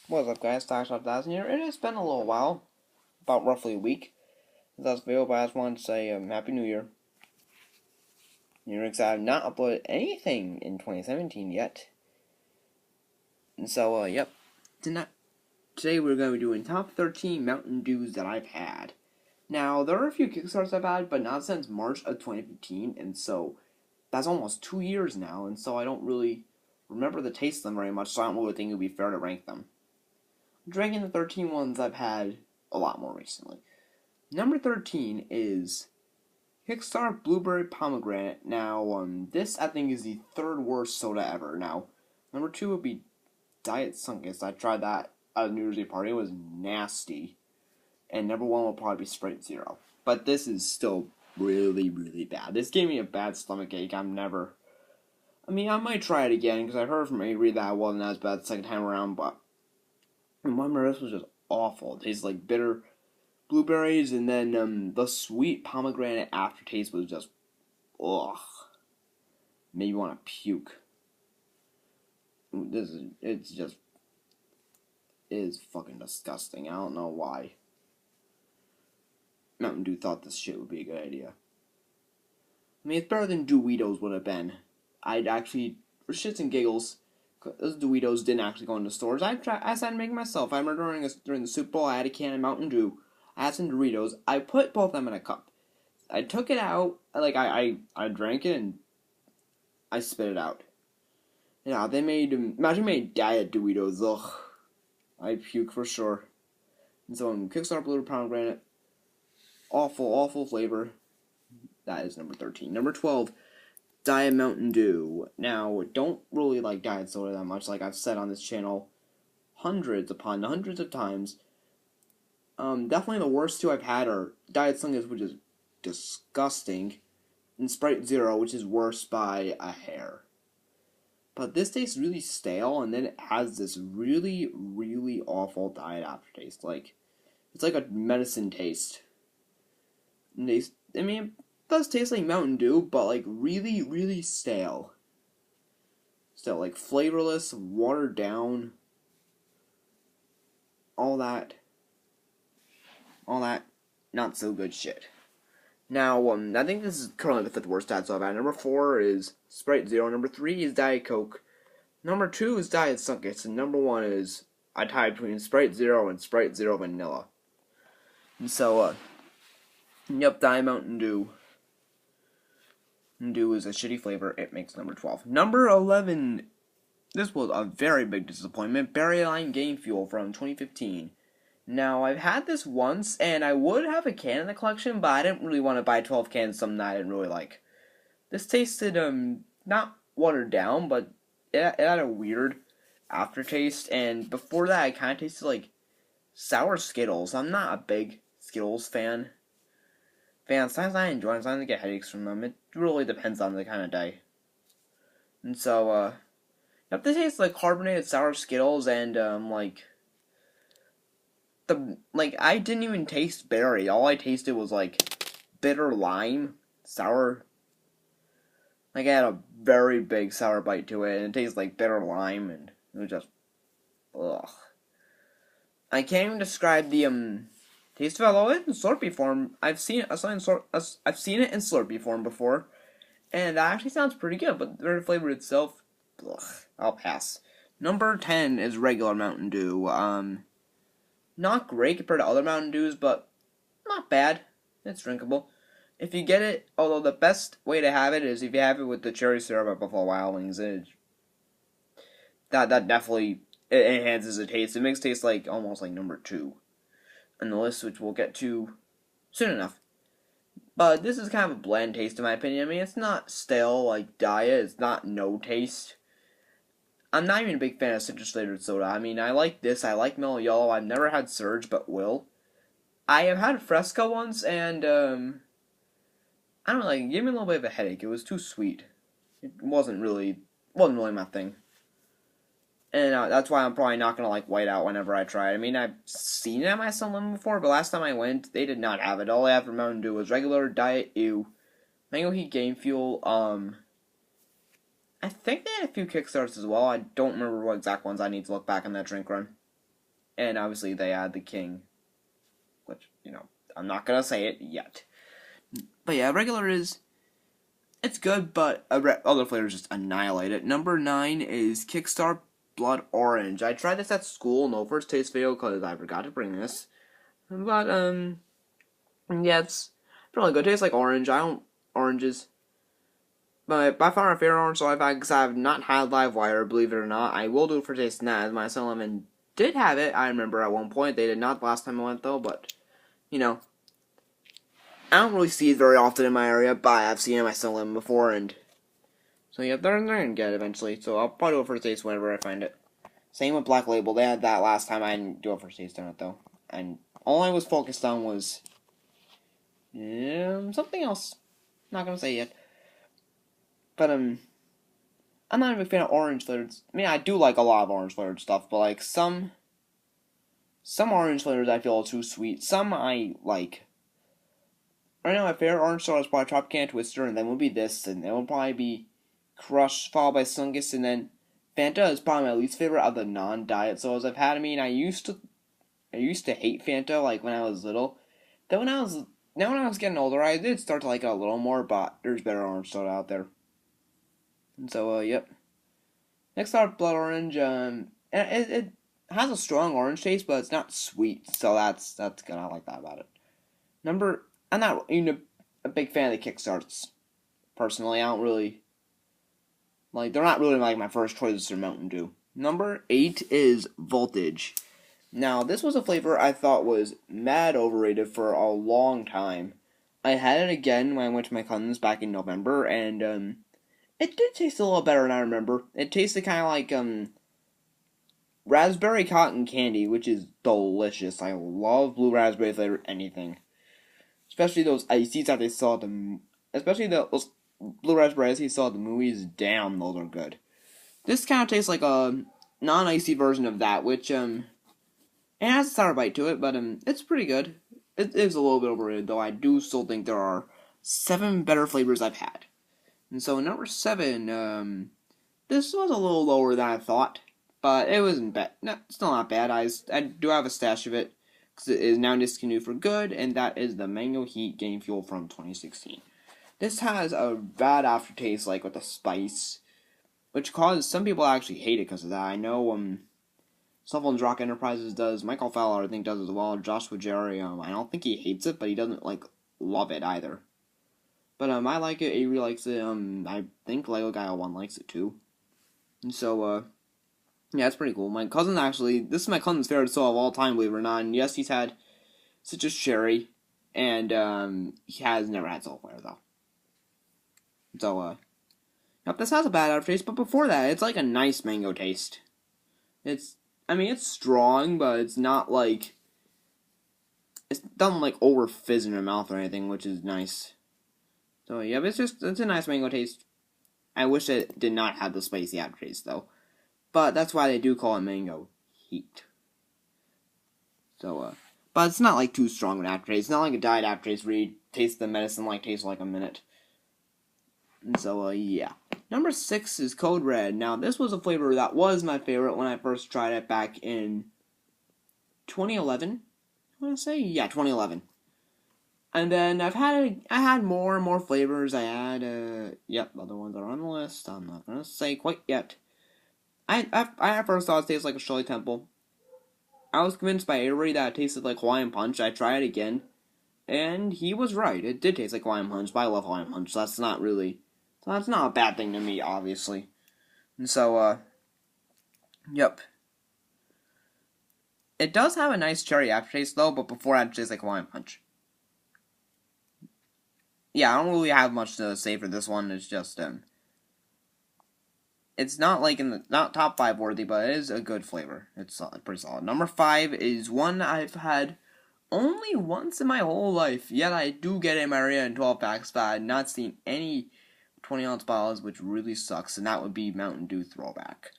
What's up, guys? Talk1000 here. It has been a little while, about roughly a week since I was video, but I just wanted to say Happy New Year. I have not uploaded anything in 2017 yet. And so, yep. Today we're going to be doing top 13 Mountain Dews that I've had. Now, there are a few Kickstarters I've had, but not since March of 2015, and so that's almost 2 years now, and so I don't really remember the taste of them very much, so I don't really think it would be fair to rank them. Drinking the 13 ones I've had a lot more recently. Number 13 is Kickstarter Blueberry Pomegranate. Now, this I think is the third worst soda ever. Now, number 2 would be Diet Sunkus. I tried that at a New Year's Eve party. It was nasty. And number 1 will probably be Sprite Zero. But this is still really, really bad. This gave me a bad stomach ache. I might try it again because I heard from Avery that it wasn't as bad the second time around, but remember, this was just awful. It tastes like bitter blueberries, and then the sweet pomegranate aftertaste was just, ugh. Made you want to puke. It is fucking disgusting. I don't know why Mountain Dew thought this shit would be a good idea. I mean, it's better than Doritos would have been. I'd actually, for shits and giggles, those Doritos didn't actually go into stores. I decided to make it myself. I remember during the Super Bowl, I had a can of Mountain Dew. I had some Doritos. I put both of them in a cup. I took it out, I drank it, and I spit it out. Yeah, imagine made Diet Doritos, ugh. I'd puke for sure. And so, Kickstarter Blue Pomegranate, awful flavor. That is number 13. Number 12, Diet Mountain Dew. Now, don't really like diet soda that much, like I've said on this channel hundreds upon hundreds of times. Definitely the worst two I've had are Diet Sunkus, which is disgusting, and Sprite Zero, which is worse by a hair. But this tastes really stale, and then it has this really, really awful diet aftertaste. It's like a medicine taste. It does taste like Mountain Dew, but really, really stale. Still, flavorless, watered down, all that not so good shit. Now, I think this is currently the 5th worst diet soda I've had. Number 4 is Sprite Zero. Number 3 is Diet Coke. Number 2 is Diet Sunkus. And number 1 is, I tied between Sprite Zero and Sprite Zero Vanilla. And so, yep, Diet Mountain Dew. Mountain Dew is a shitty flavor. It makes number 12. Number 11, this was a very big disappointment. Berry Lime Game Fuel from 2015. Now, I've had this once, and I would have a can in the collection, but I didn't really want to buy 12 cans of something that I didn't really like. This tasted, not watered down, but it had a weird aftertaste, and before that, I kind of tasted like sour Skittles. I'm not a big Skittles fan. Sometimes I enjoy them, sometimes I get headaches from them. It really depends on the kind of day. And so, yep, this tastes like carbonated sour Skittles, and, I didn't even taste berry. All I tasted was, bitter lime, sour. It had a very big sour bite to it, and it tastes like bitter lime, and it was just, ugh. I can't even describe the, taste of it, although it's in Slurpee form. I've seen it in Slurpee form before, and that actually sounds pretty good, but the flavor itself, ugh, I'll pass. Number 10 is regular Mountain Dew. Not great compared to other Mountain Dews, but not bad. It's drinkable. If you get it, although the best way to have it is if you have it with the cherry syrup at Buffalo Wild Wings. That definitely enhances the taste. It makes it taste almost like number 2 on the list, which we'll get to soon enough. But this is kind of a bland taste in my opinion. It's not stale like Diet. It's not no taste. I'm not even a big fan of citrus flavored soda. I like this. I like Mellow Yellow. I've never had Surge, but will. I have had Fresco once, and, I don't know, it gave me a little bit of a headache. It was too sweet. It wasn't really my thing. And that's why I'm probably not going to white out whenever I try it. I've seen it at my 7-Eleven before, but last time I went, they did not have it. All they had for Mountain Dew was regular Diet Ew, Mango Heat Game Fuel, I think they had a few Kickstarters as well. I don't remember what exact ones. I need to look back on that drink run. And obviously they add the king, which, I'm not gonna say it yet. But yeah, regular it's good, but other flavors just annihilate it. Number 9 is Kickstart Blood Orange. I tried this at school, no first taste video, because I forgot to bring this. But, yeah, it's really good. It tastes like orange. I don't oranges. But by far my favorite orange I've had, because I have not had live wire, believe it or not. I will do it for taste now, as my 7-Eleven did have it. I remember at one point. They did not last time I went, though, but, I don't really see it very often in my area, but I've seen it in my 7-Eleven before, and so yeah, they're gonna get it eventually. So I'll probably do a first taste whenever I find it. Same with Black Label. They had that last time. I didn't do a first taste on it though, and all I was focused on was something else. Not gonna say yet, but I'm not a big fan of orange flavored. I mean, I do like a lot of orange flavored stuff, but like some orange flavors I feel are too sweet. Some I like. Right now, my favorite orange soda is probably Tropicana Twister, and then will be this, and then will probably be Crush, followed by Sungus, and then Fanta is probably my least favorite of the non-diet sodas I've had. I mean, I used to hate Fanta like when I was little. Then when I was getting older, I did start to like it a little more, but there's better orange soda out there. And so, yep. Next up, Blood Orange. And it has a strong orange taste, but it's not sweet, so that's good. I like that about it. I'm not even a big fan of the Kickstarts. Personally, I don't really they're not really like my first choices for Mountain Dew. Number 8 is Voltage. Now, this was a flavor I thought was mad overrated for a long time. I had it again when I went to my cousin's back in November, and it did taste a little better than I remember. It tasted kind of like raspberry cotton candy, which is delicious. I love blue raspberry flavored anything. Especially those ices that they saw especially those blue raspberry ices saw the movies. Damn, those are good. This kind of tastes like a non-icy version of that, which it has a sour bite to it, but it's pretty good. It is a little bit overrated, though. I do still think there are 7 better flavors I've had. And so number 7, this was a little lower than I thought, but it wasn't bad. No, still not bad. I do have a stash of it. It is now discontinued for good, and that is the Mango Heat Game Fuel from 2016. This has a bad aftertaste, like with the spice, which causes some people to actually hate it because of that. I know Someone's Rock Enterprises does, Michael Fowler I think does as well, Joshua Jerry, I don't think he hates it, but he doesn't love it either. But I like it, Avery likes it, I think Lego Guy 1 likes it too. And so yeah, it's pretty cool. My cousin this is my cousin's favorite soda of all time, believe it or not. And yes, he's had citrus cherry, and he has never had soda flavor though. So yep, this has a bad aftertaste, but before that, it's like a nice mango taste. It's strong, but it's not it doesn't over fizz in your mouth or anything, which is nice. So yeah, it's a nice mango taste. I wish it did not have the spicy aftertaste though. But that's why they do call it Mango Heat. So, but it's not too strong of an aftertaste. It's not like a diet aftertaste where you taste the medicine tastes like a minute. And so, yeah. Number 6 is Code Red. Now, this was a flavor that was my favorite when I first tried it back in 2011. I want to say, yeah, 2011. And then I had more and more flavors. I had, other ones are on the list. I'm not gonna say quite yet. I at first thought it tasted like a Shirley Temple. I was convinced by Avery that it tasted like Hawaiian Punch. I tried it again, and he was right. It did taste like Hawaiian Punch, but I love Hawaiian Punch, so that's not a bad thing to me, obviously. And so, yep. It does have a nice cherry aftertaste, though, but before that, it tastes like Hawaiian Punch. Yeah, I don't really have much to say for this one. It's just, it's not not top 5 worthy, but it is a good flavor. It's solid, pretty solid. Number 5 is one I've had only once in my whole life. Yet I do get it in my area in 12 packs, but I've not seen any 20-ounce bottles, which really sucks, and that would be Mountain Dew Throwback.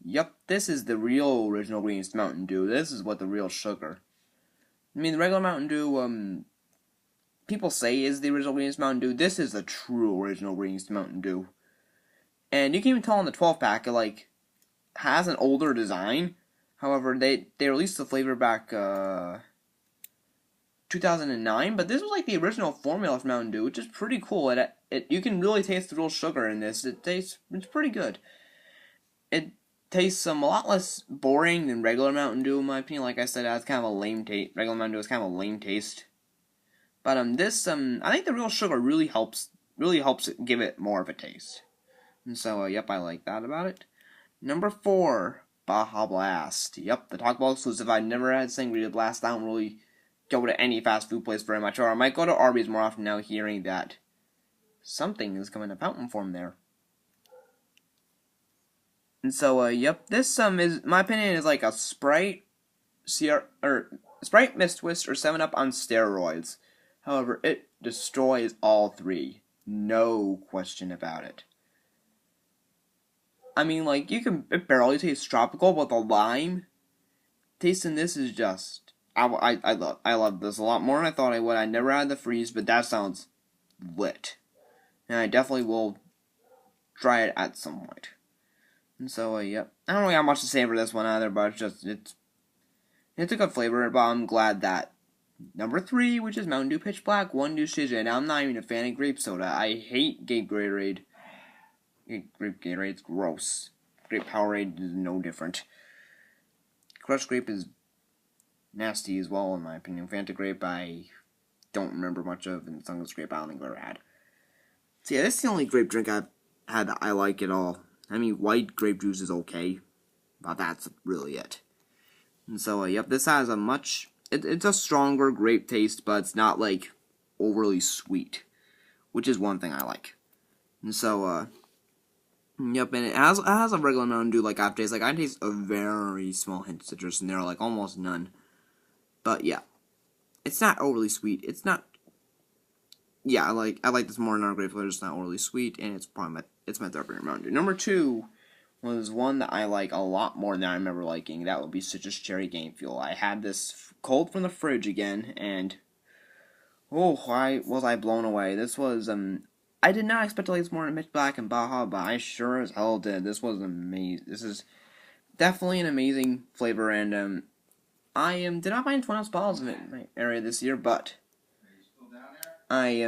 Yep, this is the real original greens Mountain Dew. This is what the real sugar. I mean, the regular Mountain Dew, people say is the original greens Mountain Dew. This is the true original greens Mountain Dew. And you can even tell on the 12-pack, it, has an older design. However, they released the flavor back 2009, but this was like the original formula for Mountain Dew, which is pretty cool. It you can really taste the real sugar in this. It's pretty good. It tastes a lot less boring than regular Mountain Dew, in my opinion. Like I said, it has kind of a lame taste. Regular Mountain Dew has kind of a lame taste. But this I think the real sugar really helps give it more of a taste. And so yep, I like that about it. Number 4, Baja Blast. Yep, the Taco Bell exclusive. I never had Sangria Blast. I don't really go to any fast food place very much, or I might go to Arby's more often now, hearing that something is coming to fountain form there. And so yep, this is, my opinion, is like a Sprite, Sprite, Mist Twist, or 7-Up on steroids. However, it destroys all three. No question about it. I mean, like, it barely tastes tropical, but the lime taste in this is just, I love this a lot more than I thought I would. I never had the freeze, but that sounds lit. And I definitely will try it at some point. And so, yep. I don't really have much to say for this one either, but it's a good flavor, but I'm glad that number 3, which is Mountain Dew Pitch Black, won decision. I'm not even a fan of grape soda. I hate Gatorade. Grape Gatorade's gross. Grape Powerade is no different. Crushed Grape is nasty as well, in my opinion. Fanta Grape, I don't remember much of, and Sunless Grape, I don't think I've ever had. So yeah, this is the only grape drink I've had that I like at all. I mean, white grape juice is okay, but that's really it. And so, yep, this has a much... It's a stronger grape taste, but it's not, like, overly sweet, which is one thing I like. And so, yep, and it has a regular Mountain Dew, like, aftertaste. Like, I taste a very small hint of citrus, and there are, like, almost none. But, yeah, it's not overly sweet. It's not... Yeah, I like this more than our grape flavor. It's not overly sweet, and it's probably my third favorite Mountain Dew. Number 2 was one that I like a lot more than I remember liking. That would be Citrus Cherry Game Fuel. I had this cold from the fridge again, and oh, why was I blown away? This was I did not expect to like this more than Pitch Black and Baja, but I sure as hell did. This was amazing. This is definitely an amazing flavor, and I did not find 20-ounce bottles of it in my area this year, but I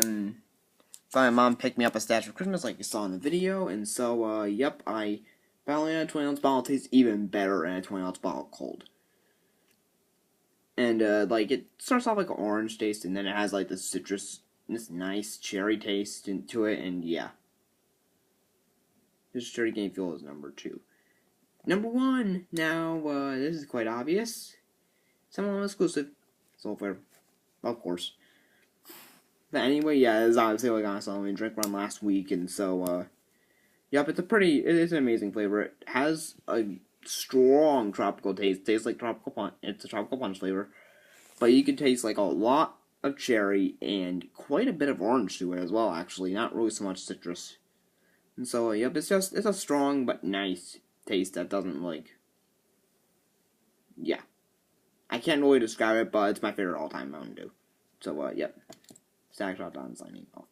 thought my mom picked me up a stash for Christmas, like you saw in the video, and so yep, I finally had a 20-ounce bottle. Tastes even better in a 20-ounce bottle cold. And like it starts off like an orange taste, and then it has like this citrus, this nice cherry taste into it, and yeah. This Cherry Game Fuel is number 2. Number 1, now this is quite obvious. Someone exclusive. Soul Flavor, of course. But anyway, yeah, it's obviously like I saw me drink one last week, and so yep, it's an amazing flavor. It has a strong tropical taste. Tastes like tropical punch. It's a tropical punch flavor, but you can taste like a lot of cherry and quite a bit of orange to it as well. Actually, not really so much citrus. And so yep, it's a strong but nice taste that doesn't like. Yeah, I can't really describe it, but it's my favorite all-time Mountain Dew. So yep, Stack Shot Don signing off.